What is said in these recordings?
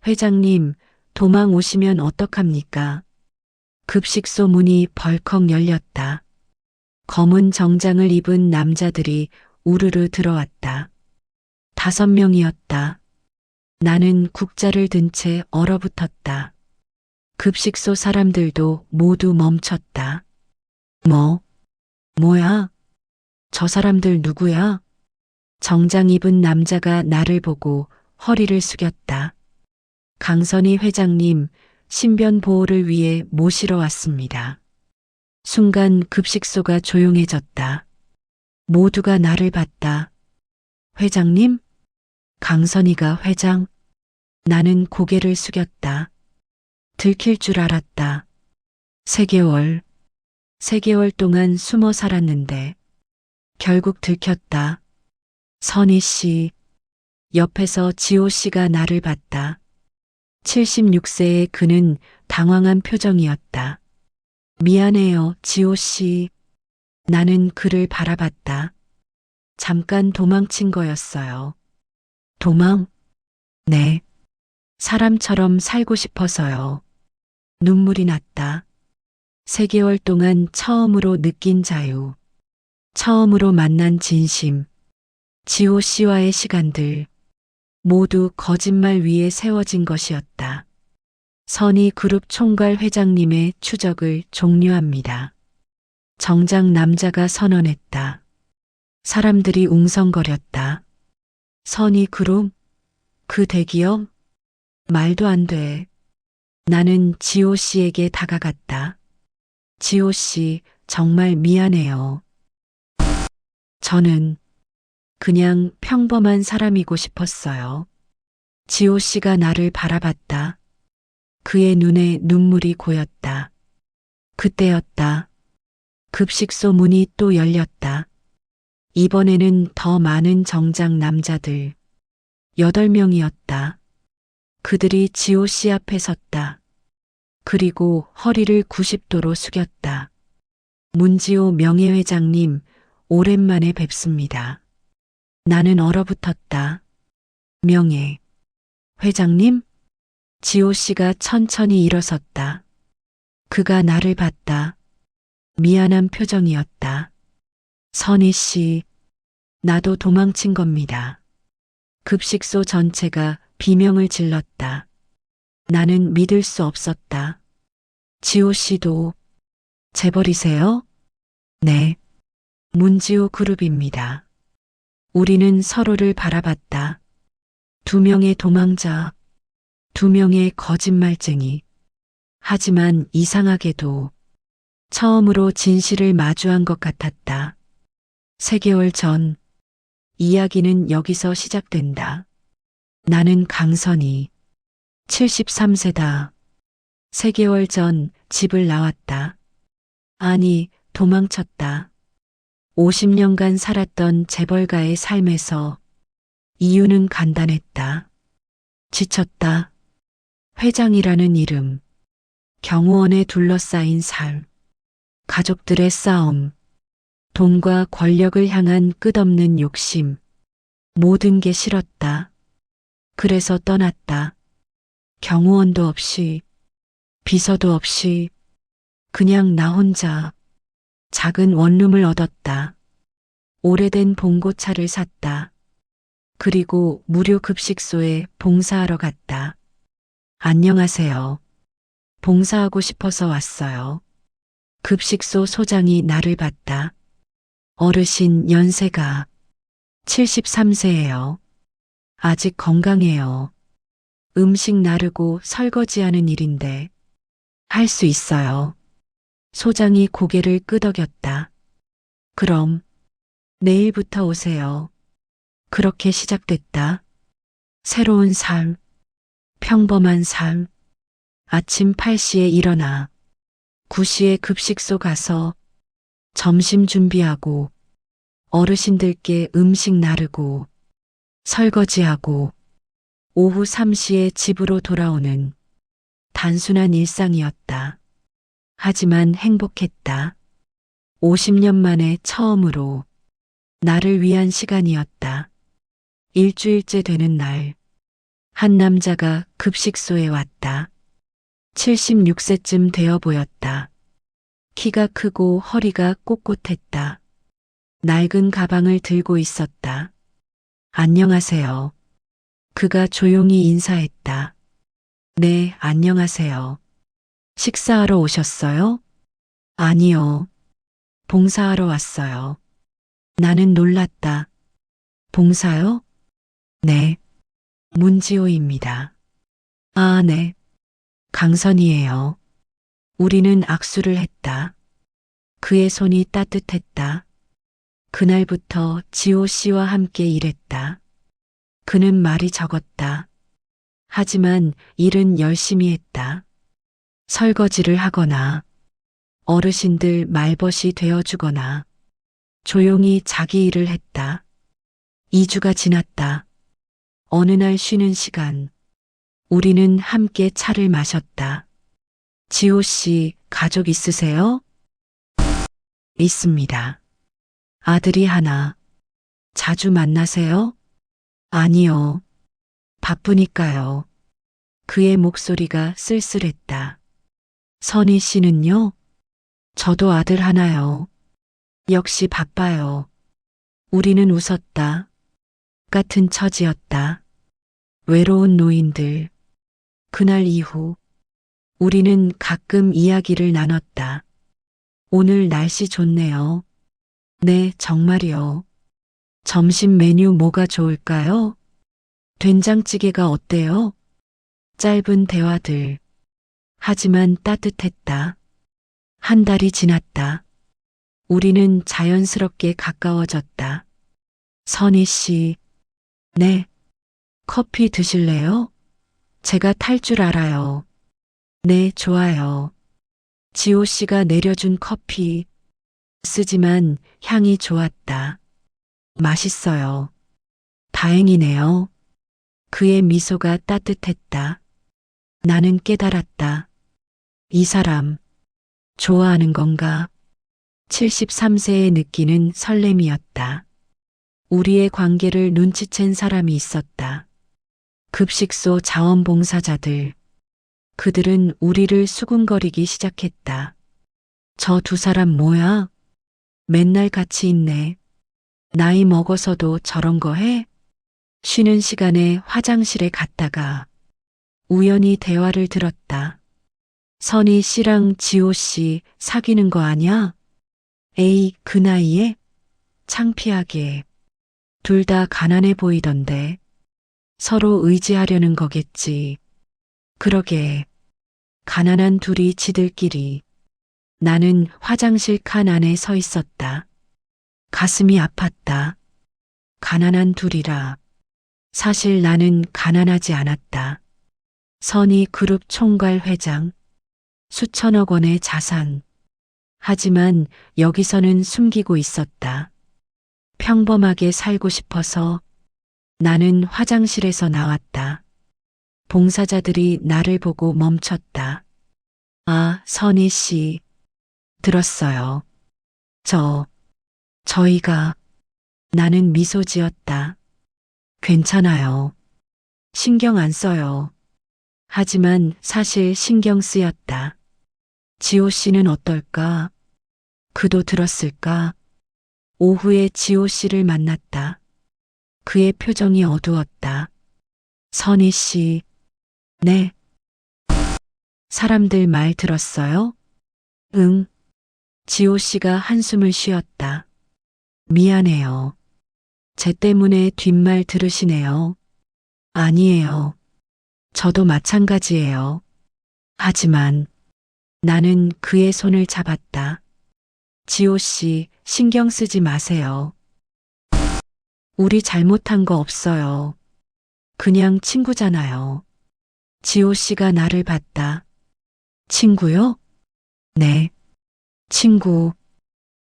회장님, 도망 오시면 어떡합니까? 급식소 문이 벌컥 열렸다. 검은 정장을 입은 남자들이 우르르 들어왔다. 5명이었다. 나는 국자를 든 채 얼어붙었다. 급식소 사람들도 모두 멈췄다. 뭐야? 저 사람들 누구야? 정장 입은 남자가 나를 보고 허리를 숙였다. 강선희 회장님, 신변 보호를 위해 모시러 왔습니다. 순간 급식소가 조용해졌다. 모두가 나를 봤다. 회장님? 강선희가 회장? 나는 고개를 숙였다. 들킬 줄 알았다. 3개월 동안 숨어 살았는데 결국 들켰다. 선희 씨, 옆에서 지호 씨가 나를 봤다. 76세의 그는 당황한 표정이었다. 미안해요, 지호 씨. 나는 그를 바라봤다. 잠깐 도망친 거였어요. 도망? 네. 사람처럼 살고 싶어서요. 눈물이 났다. 3개월 동안 처음으로 느낀 자유. 처음으로 만난 진심. 지호 씨와의 시간들. 모두 거짓말 위에 세워진 것이었다. 선희 그룹 총괄 회장님의 추적을 종료합니다. 정장 남자가 선언했다. 사람들이 웅성거렸다. 선희 그룹? 그 대기업? 말도 안 돼. 나는 지호 씨에게 다가갔다. 지호 씨, 정말 미안해요. 저는 그냥 평범한 사람이고 싶었어요. 지호 씨가 나를 바라봤다. 그의 눈에 눈물이 고였다. 그때였다. 급식소 문이 또 열렸다. 이번에는 더 많은 정장 남자들. 8명이었다. 그들이 지호 씨 앞에 섰다. 그리고 허리를 90도로 숙였다. 문지호 명예회장님, 오랜만에 뵙습니다. 나는 얼어붙었다. 명예. 회장님? 지호 씨가 천천히 일어섰다. 그가 나를 봤다. 미안한 표정이었다. 선희 씨, 나도 도망친 겁니다. 급식소 전체가 비명을 질렀다. 나는 믿을 수 없었다. 지호 씨도 재벌이세요? 네. 문지호 그룹입니다. 우리는 서로를 바라봤다. 2명의 도망자, 2명의 거짓말쟁이. 하지만 이상하게도 처음으로 진실을 마주한 것 같았다. 3개월 전, 이야기는 여기서 시작된다. 나는 강선희, 73세다. 3개월 전 집을 나왔다. 아니, 도망쳤다. 50년간 살았던 재벌가의 삶에서 이유는 간단했다. 지쳤다. 회장이라는 이름, 경호원에 둘러싸인 삶, 가족들의 싸움, 돈과 권력을 향한 끝없는 욕심, 모든 게 싫었다. 그래서 떠났다. 경호원도 없이, 비서도 없이, 그냥 나 혼자 작은 원룸을 얻었다. 오래된 봉고차를 샀다. 그리고 무료 급식소에 봉사하러 갔다. 안녕하세요. 봉사하고 싶어서 왔어요. 급식소 소장이 나를 봤다. 어르신 연세가 73세예요. 아직 건강해요. 음식 나르고 설거지하는 일인데 할 수 있어요. 소장이 고개를 끄덕였다. 그럼 내일부터 오세요. 그렇게 시작됐다. 새로운 삶, 평범한 삶. 아침 8시에 일어나 9시에 급식소 가서 점심 준비하고 어르신들께 음식 나르고 설거지하고 오후 3시에 집으로 돌아오는 단순한 일상이었다. 하지만 행복했다. 50년 만에 처음으로 나를 위한 시간이었다. 일주일째 되는 날, 한 남자가 급식소에 왔다. 76세쯤 되어 보였다. 키가 크고 허리가 꼿꼿했다. 낡은 가방을 들고 있었다. 안녕하세요. 그가 조용히 인사했다. 네, 안녕하세요. 식사하러 오셨어요? 아니요. 봉사하러 왔어요. 나는 놀랐다. 봉사요? 네. 문지호입니다. 아, 네. 강선이에요. 우리는 악수를 했다. 그의 손이 따뜻했다. 그날부터 지호 씨와 함께 일했다. 그는 말이 적었다. 하지만 일은 열심히 했다. 설거지를 하거나 어르신들 말벗이 되어주거나 조용히 자기 일을 했다. 2주가 지났다. 어느 날 쉬는 시간, 우리는 함께 차를 마셨다. 지호 씨, 가족 있으세요? 있습니다. 아들이 하나. 자주 만나세요? 아니요. 바쁘니까요. 그의 목소리가 쓸쓸했다. 선희 씨는요? 저도 아들 하나요. 역시 바빠요. 우리는 웃었다. 같은 처지였다. 외로운 노인들. 그날 이후 우리는 가끔 이야기를 나눴다. 오늘 날씨 좋네요. 네, 정말이요. 점심 메뉴 뭐가 좋을까요? 된장찌개가 어때요? 짧은 대화들. 하지만 따뜻했다. 한 달이 지났다. 우리는 자연스럽게 가까워졌다. 선희 씨, 네. 커피 드실래요? 제가 탈 줄 알아요. 네, 좋아요. 지호 씨가 내려준 커피. 쓰지만 향이 좋았다. 맛있어요. 다행이네요. 그의 미소가 따뜻했다. 나는 깨달았다. 이 사람, 좋아하는 건가? 73세에 느끼는 설렘이었다. 우리의 관계를 눈치챈 사람이 있었다. 급식소 자원봉사자들. 그들은 우리를 수군거리기 시작했다. 저 두 사람 뭐야? 맨날 같이 있네. 나이 먹어서도 저런 거 해? 쉬는 시간에 화장실에 갔다가 우연히 대화를 들었다. 선희 씨랑 지호 씨 사귀는 거 아냐? 에이, 그 나이에? 창피하게. 둘 다 가난해 보이던데. 서로 의지하려는 거겠지. 그러게. 가난한 둘이 지들끼리. 나는 화장실 칸 안에 서 있었다. 가슴이 아팠다. 가난한 둘이라. 사실 나는 가난하지 않았다. 선희 그룹 총괄 회장. 수천억 원의 자산. 하지만 여기서는 숨기고 있었다. 평범하게 살고 싶어서 나는 화장실에서 나왔다. 봉사자들이 나를 보고 멈췄다. 아, 선희 씨. 들었어요. 저희가. 나는 미소 지었다. 괜찮아요. 신경 안 써요. 하지만 사실 신경 쓰였다. 지호 씨는 어떨까? 그도 들었을까? 오후에 지호 씨를 만났다. 그의 표정이 어두웠다. 선희 씨, 네. 사람들 말 들었어요? 응. 지호 씨가 한숨을 쉬었다. 미안해요. 제 때문에 뒷말 들으시네요. 아니에요. 저도 마찬가지예요. 하지만 나는 그의 손을 잡았다. 지호 씨, 신경 쓰지 마세요. 우리 잘못한 거 없어요. 그냥 친구잖아요. 지호 씨가 나를 봤다. 친구요? 네. 친구.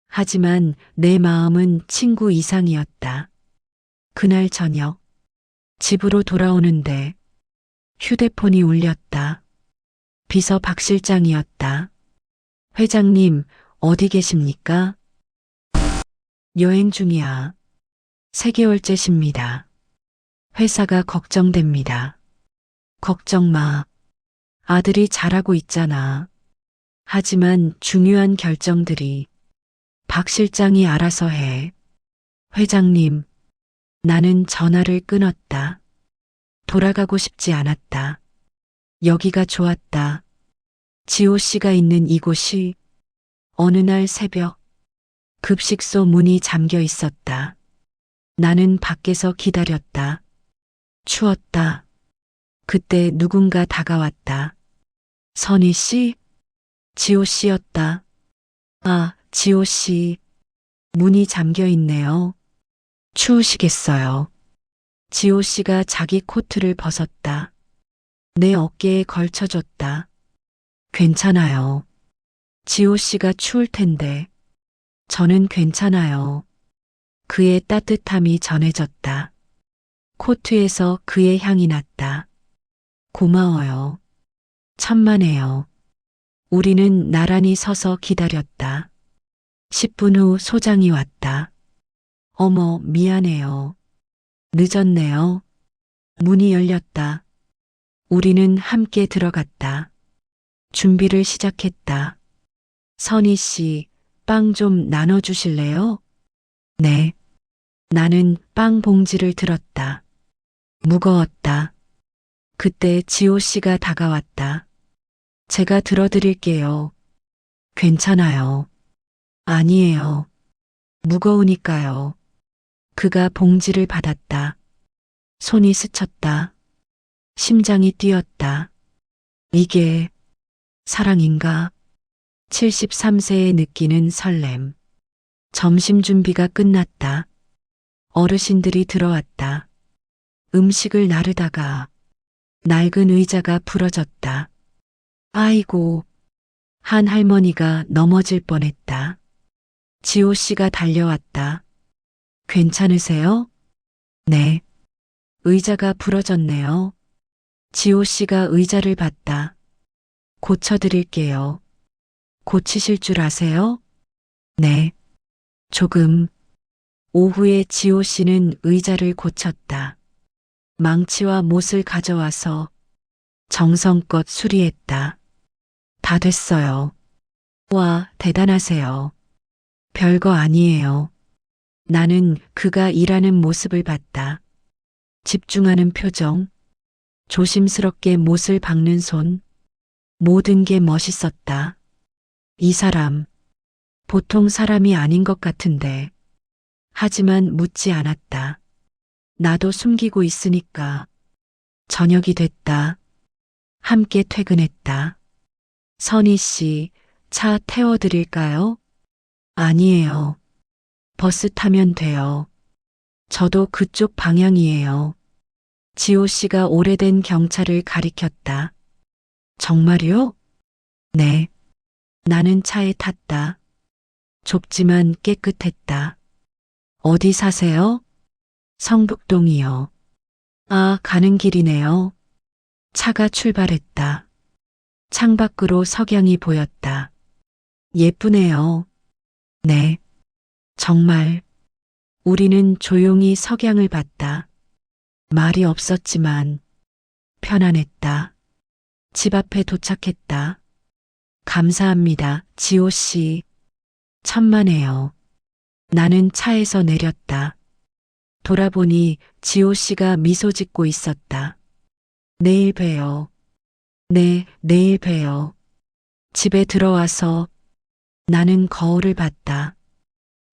하지만 내 마음은 친구 이상이었다. 그날 저녁, 집으로 돌아오는데 휴대폰이 울렸다. 비서 박 실장이었다. 회장님, 어디 계십니까? 여행 중이야. 3개월째 쉽니다. 회사가 걱정됩니다. 걱정 마. 아들이 잘하고 있잖아. 하지만 중요한 결정들이 박 실장이 알아서 해. 회장님, 나는 전화를 끊었다. 돌아가고 싶지 않았다. 여기가 좋았다. 지호 씨가 있는 이곳이 어느 날 새벽 급식소 문이 잠겨 있었다. 나는 밖에서 기다렸다. 추웠다. 그때 누군가 다가왔다. 선희 씨? 지호 씨였다. 아, 지호 씨. 문이 잠겨 있네요. 추우시겠어요. 지호 씨가 자기 코트를 벗었다. 내 어깨에 걸쳐줬다. 괜찮아요. 지호 씨가 추울 텐데. 저는 괜찮아요. 그의 따뜻함이 전해졌다. 코트에서 그의 향이 났다. 고마워요. 천만에요. 우리는 나란히 서서 기다렸다. 10분 후 소장이 왔다. 어머, 미안해요. 늦었네요. 문이 열렸다. 우리는 함께 들어갔다. 준비를 시작했다. 선희 씨, 빵 좀 나눠주실래요? 네. 나는 빵 봉지를 들었다. 무거웠다. 그때 지호 씨가 다가왔다. 제가 들어드릴게요. 괜찮아요. 아니에요. 무거우니까요. 그가 봉지를 받았다. 손이 스쳤다. 심장이 뛰었다. 이게 사랑인가? 73세에 느끼는 설렘. 점심 준비가 끝났다. 어르신들이 들어왔다. 음식을 나르다가 낡은 의자가 부러졌다. 아이고, 한 할머니가 넘어질 뻔했다. 지호 씨가 달려왔다. 괜찮으세요? 네. 의자가 부러졌네요. 지호 씨가 의자를 봤다. 고쳐드릴게요. 고치실 줄 아세요? 네. 조금. 오후에 지호 씨는 의자를 고쳤다. 망치와 못을 가져와서 정성껏 수리했다. 다 됐어요. 와, 대단하세요. 별거 아니에요. 나는 그가 일하는 모습을 봤다. 집중하는 표정, 조심스럽게 못을 박는 손, 모든 게 멋있었다. 이 사람, 보통 사람이 아닌 것 같은데. 하지만 묻지 않았다. 나도 숨기고 있으니까. 저녁이 됐다. 함께 퇴근했다. 선희 씨, 차 태워드릴까요? 아니에요. 버스 타면 돼요. 저도 그쪽 방향이에요. 지호 씨가 오래된 경차를 가리켰다. 정말요? 네. 나는 차에 탔다. 좁지만 깨끗했다. 어디 사세요? 성북동이요. 아, 가는 길이네요. 차가 출발했다. 창밖으로 석양이 보였다. 예쁘네요. 네. 정말. 우리는 조용히 석양을 봤다. 말이 없었지만 편안했다. 집 앞에 도착했다. 감사합니다, 지호 씨. 천만에요. 나는 차에서 내렸다. 돌아보니 지호 씨가 미소 짓고 있었다. 내일 봬요. 네, 내일 봬요. 집에 들어와서 나는 거울을 봤다.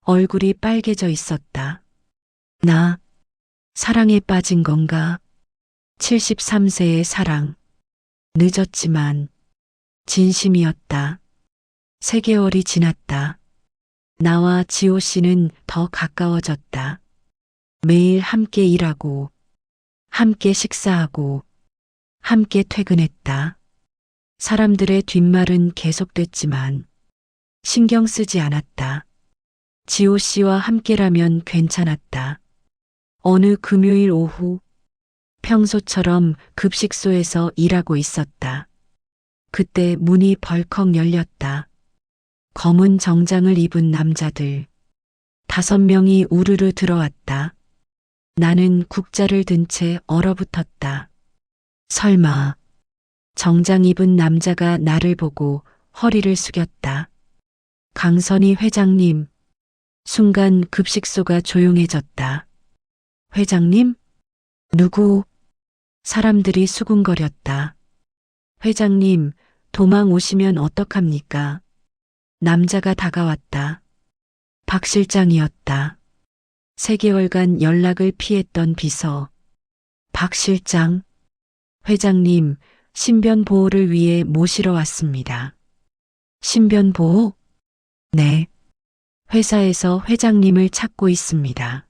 얼굴이 빨개져 있었다. 나 사랑에 빠진 건가? 73세의 사랑. 늦었지만 진심이었다. 3개월이 지났다. 나와 지호 씨는 더 가까워졌다. 매일 함께 일하고, 함께 식사하고, 함께 퇴근했다. 사람들의 뒷말은 계속됐지만 신경 쓰지 않았다. 지호 씨와 함께라면 괜찮았다. 어느 금요일 오후, 평소처럼 급식소에서 일하고 있었다. 그때 문이 벌컥 열렸다. 검은 정장을 입은 남자들 5명이 우르르 들어왔다. 나는 국자를 든 채 얼어붙었다. 설마. 정장 입은 남자가 나를 보고 허리를 숙였다. 강선희 회장님. 순간 급식소가 조용해졌다. 회장님? 누구? 사람들이 수군거렸다. 회장님, 도망 오시면 어떡합니까? 남자가 다가왔다. 박 실장이었다. 3개월간 연락을 피했던 비서. 박 실장. 회장님, 신변 보호를 위해 모시러 왔습니다. 신변 보호? 네. 회사에서 회장님을 찾고 있습니다.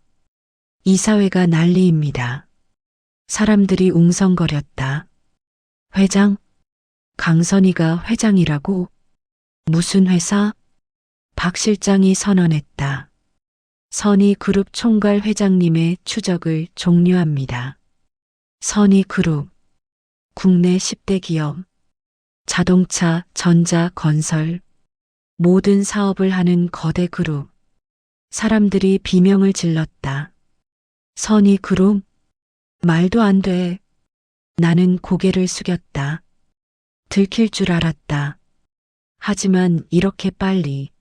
이사회가 난리입니다. 사람들이 웅성거렸다. 회장? 강선희가 회장이라고? 무슨 회사? 박 실장이 선언했다. 선희그룹 총괄 회장님의 추적을 종료합니다. 선희그룹. 국내 10대 기업. 자동차, 전자, 건설. 모든 사업을 하는 거대 그룹. 사람들이 비명을 질렀다. 선희그룹? 말도 안 돼. 나는 고개를 숙였다. 들킬 줄 알았다. 하지만 이렇게 빨리,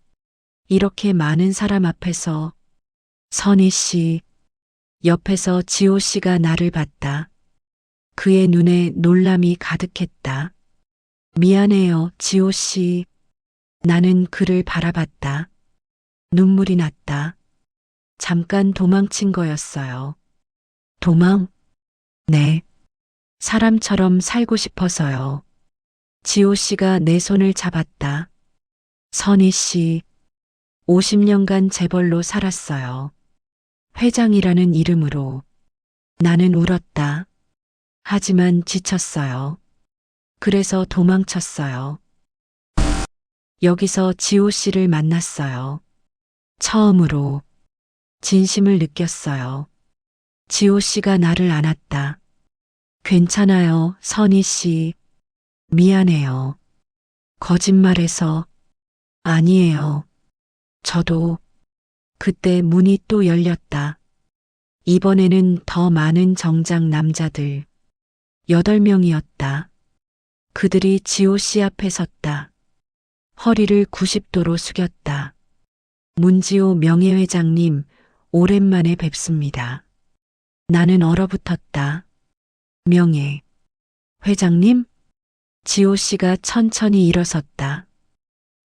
이렇게 많은 사람 앞에서. 선희 씨. 옆에서 지호 씨가 나를 봤다. 그의 눈에 놀람이 가득했다. 미안해요, 지호 씨. 나는 그를 바라봤다. 눈물이 났다. 잠깐 도망친 거였어요. 도망? 네. 사람처럼 살고 싶어서요. 지호 씨가 내 손을 잡았다. 선희 씨, 50년간 재벌로 살았어요. 회장이라는 이름으로. 나는 울었다. 하지만 지쳤어요. 그래서 도망쳤어요. 여기서 지호 씨를 만났어요. 처음으로 진심을 느꼈어요. 지호 씨가 나를 안았다. 괜찮아요, 선희 씨. 미안해요. 거짓말해서. 아니에요. 저도. 그때 문이 또 열렸다. 이번에는 더 많은 정장 남자들. 8명이었다. 그들이 지호 씨 앞에 섰다. 허리를 90도로 숙였다. 문지호 명예회장님, 오랜만에 뵙습니다. 나는 얼어붙었다. 명예. 회장님? 지호 씨가 천천히 일어섰다.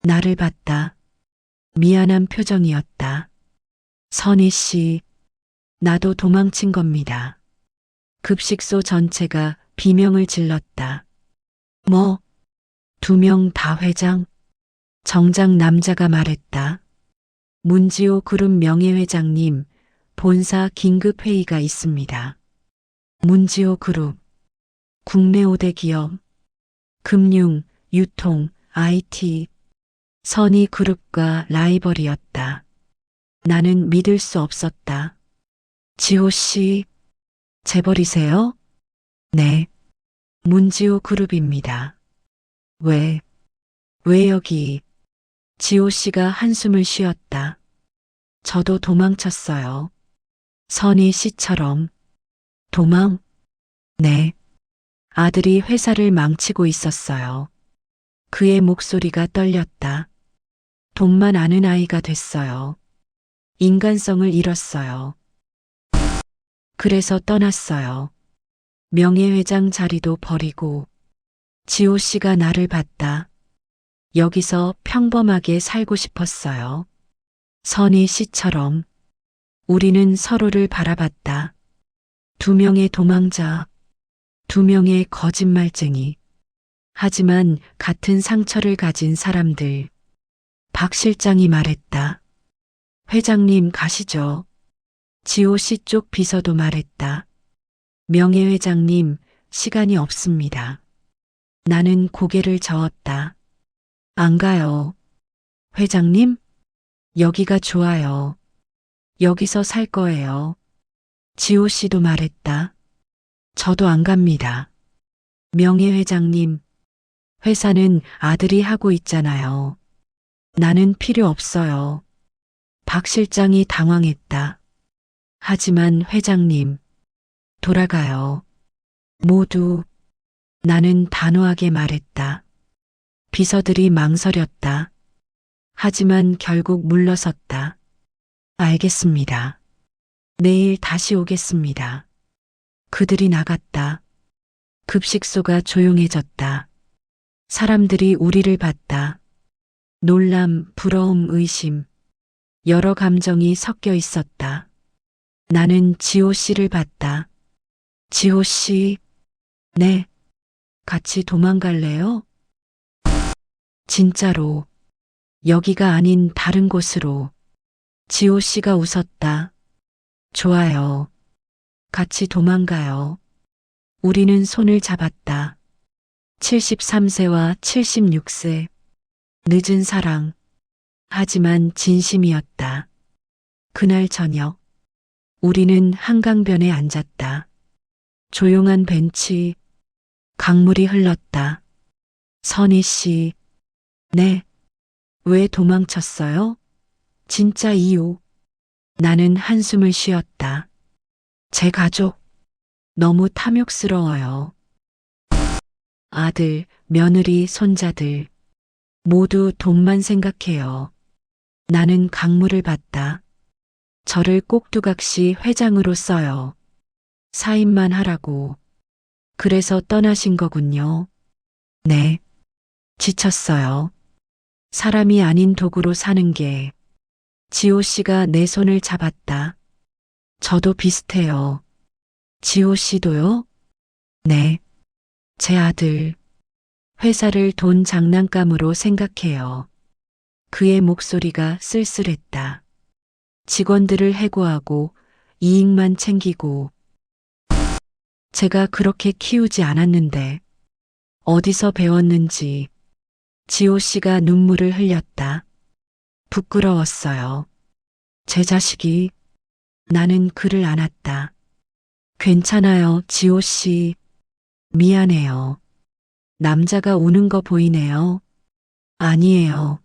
나를 봤다. 미안한 표정이었다. 선희 씨, 나도 도망친 겁니다. 급식소 전체가 비명을 질렀다. 뭐? 2명 다 회장? 정장 남자가 말했다. 문지호 그룹 명예회장님, 본사 긴급회의가 있습니다. 문지호 그룹. 국내 5대 기업. 금융, 유통, IT. 선희 그룹과 라이벌이었다. 나는 믿을 수 없었다. 지호 씨, 재벌이세요? 네. 문지호 그룹입니다. 왜 여기? 지호 씨가 한숨을 쉬었다. 저도 도망쳤어요. 선희 씨처럼. 도망? 네. 아들이 회사를 망치고 있었어요. 그의 목소리가 떨렸다. 돈만 아는 아이가 됐어요. 인간성을 잃었어요. 그래서 떠났어요. 명예회장 자리도 버리고. 지호 씨가 나를 봤다. 여기서 평범하게 살고 싶었어요. 선희 씨처럼. 우리는 서로를 바라봤다. 2명의 도망자, 2명의 거짓말쟁이. 하지만 같은 상처를 가진 사람들. 박 실장이 말했다. 회장님 가시죠. 지호 씨 쪽 비서도 말했다. 명예회장님, 시간이 없습니다. 나는 고개를 저었다. 안 가요. 회장님? 여기가 좋아요. 여기서 살 거예요. 지호 씨도 말했다. 저도 안 갑니다. 명예회장님, 회사는 아들이 하고 있잖아요. 나는 필요 없어요. 박 실장이 당황했다. 하지만 회장님, 돌아가요. 모두. 나는 단호하게 말했다. 비서들이 망설였다. 하지만 결국 물러섰다. 알겠습니다. 내일 다시 오겠습니다. 그들이 나갔다. 급식소가 조용해졌다. 사람들이 우리를 봤다. 놀람, 부러움, 의심. 여러 감정이 섞여 있었다. 나는 지호 씨를 봤다. 지호 씨, 네. 같이 도망갈래요? 진짜로. 여기가 아닌 다른 곳으로. 지호 씨가 웃었다. 좋아요. 같이 도망가요. 우리는 손을 잡았다. 73세와 76세. 늦은 사랑. 하지만 진심이었다. 그날 저녁. 우리는 한강변에 앉았다. 조용한 벤치. 강물이 흘렀다. 선희 씨. 네. 왜 도망쳤어요? 진짜 이유. 나는 한숨을 쉬었다. 제 가족. 너무 탐욕스러워요. 아들, 며느리, 손자들. 모두 돈만 생각해요. 나는 강물을 봤다. 저를 꼭두각시 회장으로 써요. 사인만 하라고. 그래서 떠나신 거군요. 네. 지쳤어요. 사람이 아닌 도구로 사는 게. 지호 씨가 내 손을 잡았다. 저도 비슷해요. 지호 씨도요? 네. 제 아들. 회사를 돈 장난감으로 생각해요. 그의 목소리가 쓸쓸했다. 직원들을 해고하고 이익만 챙기고. 제가 그렇게 키우지 않았는데 어디서 배웠는지. 지호 씨가 눈물을 흘렸다. 부끄러웠어요. 제 자식이. 나는 그를 안았다. 괜찮아요, 지호 씨. 미안해요. 남자가 우는 거 보이네요. 아니에요.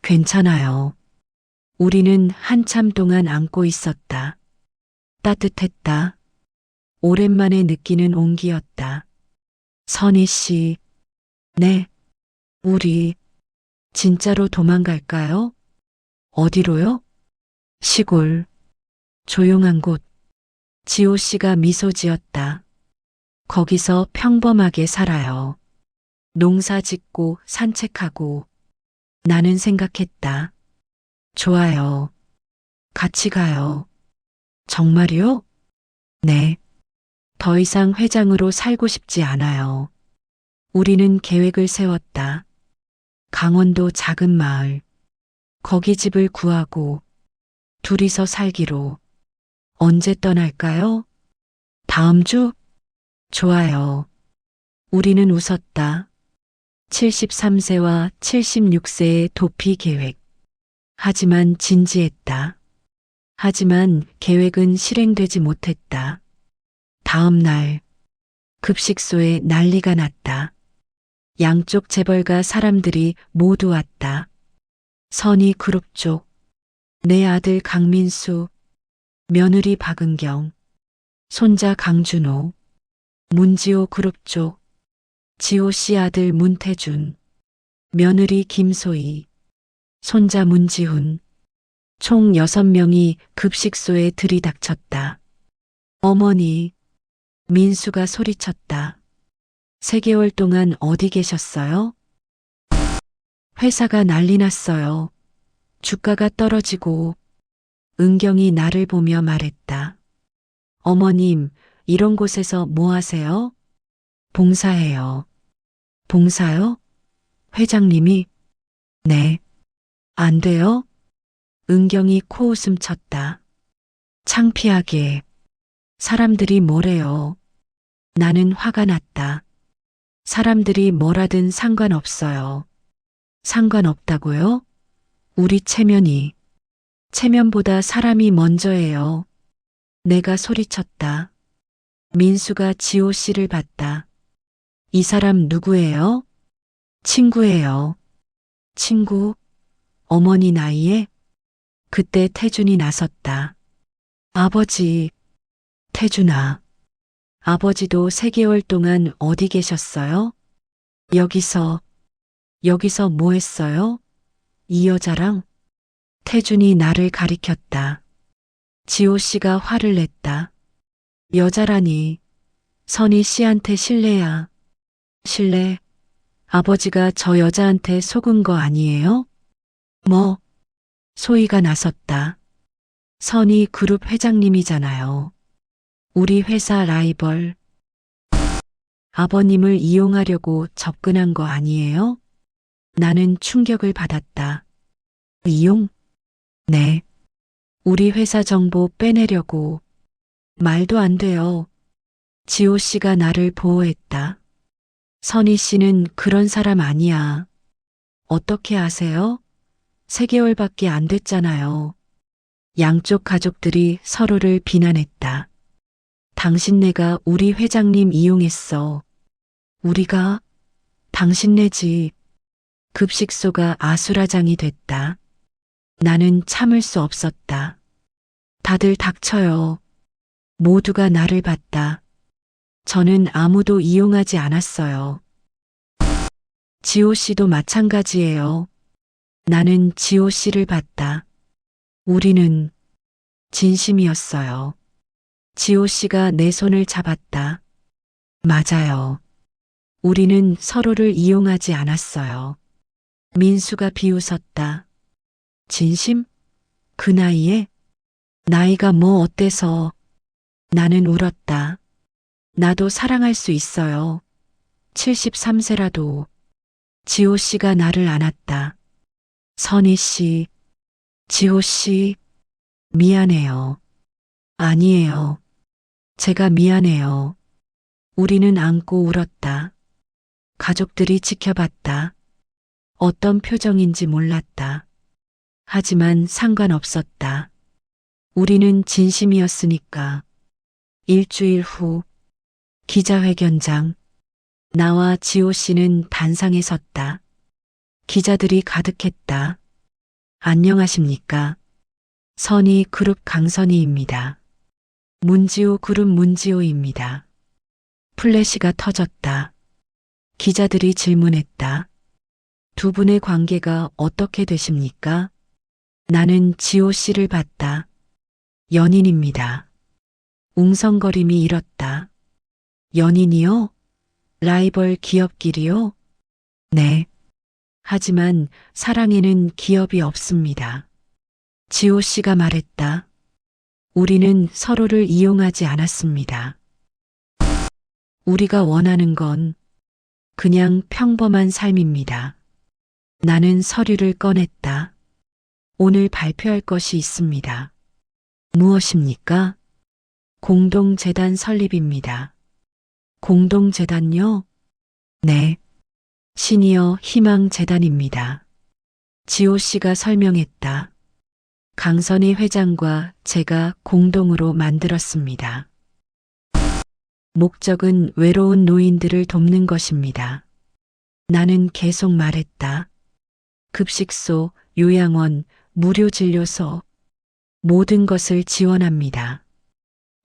괜찮아요. 우리는 한참 동안 안고 있었다. 따뜻했다. 오랜만에 느끼는 온기였다. 선희 씨. 네. 우리 진짜로 도망갈까요? 어디로요? 시골. 조용한 곳. 지호 씨가 미소 지었다. 거기서 평범하게 살아요. 농사 짓고 산책하고. 나는 생각했다. 좋아요. 같이 가요. 정말요? 네. 더 이상 회장으로 살고 싶지 않아요. 우리는 계획을 세웠다. 강원도 작은 마을. 거기 집을 구하고 둘이서 살기로. 언제 떠날까요? 다음 주? 좋아요. 우리는 웃었다. 73세와 76세의 도피 계획. 하지만 진지했다. 하지만 계획은 실행되지 못했다. 다음 날 급식소에 난리가 났다. 양쪽 재벌가 사람들이 모두 왔다. 선희 그룹 쪽, 내 아들 강민수, 며느리 박은경, 손자 강준호, 문지호 그룹 쪽, 지호 씨 아들 문태준, 며느리 김소희, 손자 문지훈, 총 6명이 급식소에 들이닥쳤다. 어머니, 민수가 소리쳤다. 3개월 동안 어디 계셨어요? 회사가 난리 났어요. 주가가 떨어지고. 은경이 나를 보며 말했다. 어머님, 이런 곳에서 뭐 하세요? 봉사해요. 봉사요? 회장님이? 네. 안 돼요? 은경이 코웃음 쳤다. 창피하게. 사람들이 뭐래요. 나는 화가 났다. 사람들이 뭐라든 상관없어요. 상관없다고요? 우리 체면이. 체면보다 사람이 먼저예요. 내가 소리쳤다. 민수가 지호 씨를 봤다. 이 사람 누구예요? 친구예요. 친구? 어머니 나이에? 그때 태준이 나섰다. 아버지, 태준아. 아버지도 3개월 동안 어디 계셨어요? 여기서 뭐 했어요? 이 여자랑? 태준이 나를 가리켰다. 지호 씨가 화를 냈다. 여자라니. 선희 씨한테 실례야. 실례? 아버지가 저 여자한테 속은 거 아니에요? 뭐? 소희가 나섰다. 선희 그룹 회장님이잖아요. 우리 회사 라이벌. 아버님을 이용하려고 접근한 거 아니에요? 나는 충격을 받았다. 이용? 네. 우리 회사 정보 빼내려고. 말도 안 돼요. 지호 씨가 나를 보호했다. 선희 씨는 그런 사람 아니야. 어떻게 아세요? 3개월밖에 안 됐잖아요. 양쪽 가족들이 서로를 비난했다. 당신네가 우리 회장님 이용했어. 우리가? 당신네 집. 급식소가 아수라장이 됐다. 나는 참을 수 없었다. 다들 닥쳐요. 모두가 나를 봤다. 저는 아무도 이용하지 않았어요. 지호 씨도 마찬가지예요. 나는 지호 씨를 봤다. 우리는 진심이었어요. 지호 씨가 내 손을 잡았다. 맞아요. 우리는 서로를 이용하지 않았어요. 민수가 비웃었다. 진심? 그 나이에? 나이가 뭐 어때서? 나는 울었다. 나도 사랑할 수 있어요. 73세라도. 지호 씨가 나를 안았다. 선희 씨, 지호 씨, 미안해요. 아니에요. 제가 미안해요. 우리는 안고 울었다. 가족들이 지켜봤다. 어떤 표정인지 몰랐다. 하지만 상관없었다. 우리는 진심이었으니까. 일주일 후 기자회견장. 나와 지호 씨는 단상에 섰다. 기자들이 가득했다. 안녕하십니까? 선희 그룹 강선희입니다. 문지호 그룹 문지호입니다. 플래시가 터졌다. 기자들이 질문했다. 두 분의 관계가 어떻게 되십니까? 나는 지호 씨를 봤다. 연인입니다. 웅성거림이 일었다. 연인이요? 라이벌 기업끼리요? 네. 하지만 사랑에는 기업이 없습니다. 지호 씨가 말했다. 우리는 서로를 이용하지 않았습니다. 우리가 원하는 건 그냥 평범한 삶입니다. 나는 서류를 꺼냈다. 오늘 발표할 것이 있습니다. 무엇입니까? 공동재단 설립입니다. 공동재단요? 네. 시니어 희망재단입니다. 지호 씨가 설명했다. 강선희 회장과 제가 공동으로 만들었습니다. 목적은 외로운 노인들을 돕는 것입니다. 나는 계속 말했다. 급식소, 요양원, 무료 진료소, 모든 것을 지원합니다.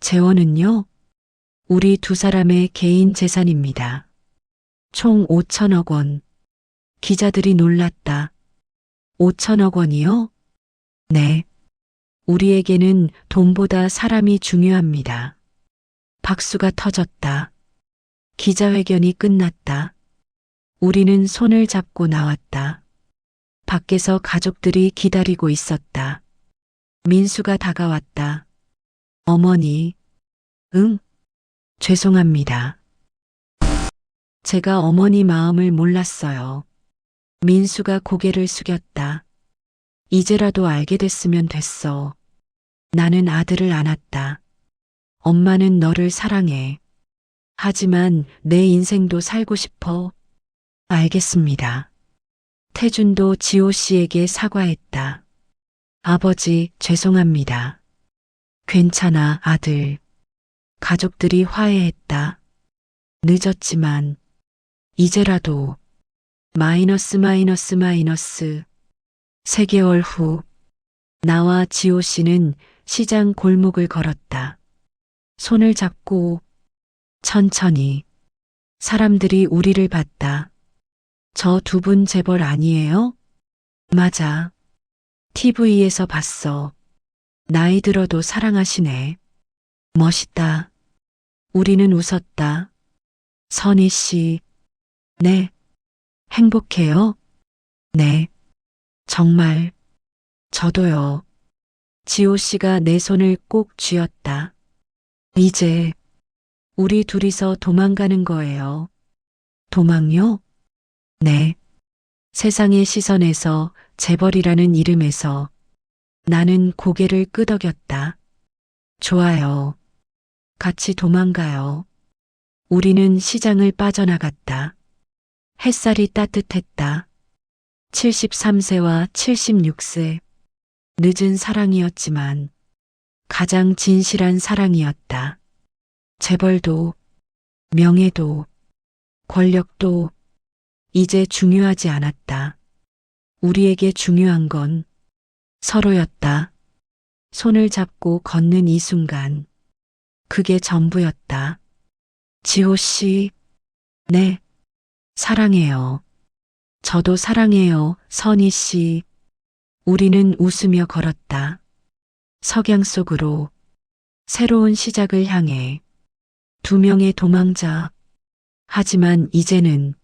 재원은요? 우리 두 사람의 개인 재산입니다. 총 5천억 원. 기자들이 놀랐다. 5천억 원이요? 네. 우리에게는 돈보다 사람이 중요합니다. 박수가 터졌다. 기자회견이 끝났다. 우리는 손을 잡고 나왔다. 밖에서 가족들이 기다리고 있었다. 민수가 다가왔다. 어머니, 응? 죄송합니다. 제가 어머니 마음을 몰랐어요. 민수가 고개를 숙였다. 이제라도 알게 됐으면 됐어. 나는 아들을 안았다. 엄마는 너를 사랑해. 하지만 내 인생도 살고 싶어. 알겠습니다. 태준도 지호 씨에게 사과했다. 아버지, 죄송합니다. 괜찮아, 아들. 가족들이 화해했다. 늦었지만, 이제라도, 마이너스. 3개월 후, 나와 지호 씨는 시장 골목을 걸었다. 손을 잡고 천천히. 사람들이 우리를 봤다. 저 두 분 재벌 아니에요? 맞아. TV에서 봤어. 나이 들어도 사랑하시네. 멋있다. 우리는 웃었다. 선희 씨, 네. 행복해요? 네. 정말. 저도요. 지호 씨가 내 손을 꼭 쥐었다. 이제 우리 둘이서 도망가는 거예요. 도망요? 네. 세상의 시선에서 재벌이라는 이름에서 나는 고개를 끄덕였다. 좋아요. 같이 도망가요. 우리는 시장을 빠져나갔다. 햇살이 따뜻했다. 73세와 76세. 늦은 사랑이었지만 가장 진실한 사랑이었다. 재벌도, 명예도, 권력도 이제 중요하지 않았다. 우리에게 중요한 건 서로였다. 손을 잡고 걷는 이 순간. 그게 전부였다. 지호 씨, 네, 사랑해요. 저도 사랑해요, 선희 씨. 우리는 웃으며 걸었다. 석양 속으로 새로운 시작을 향해 두 명의 도망자. 하지만 이제는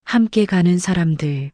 함께 가는 사람들.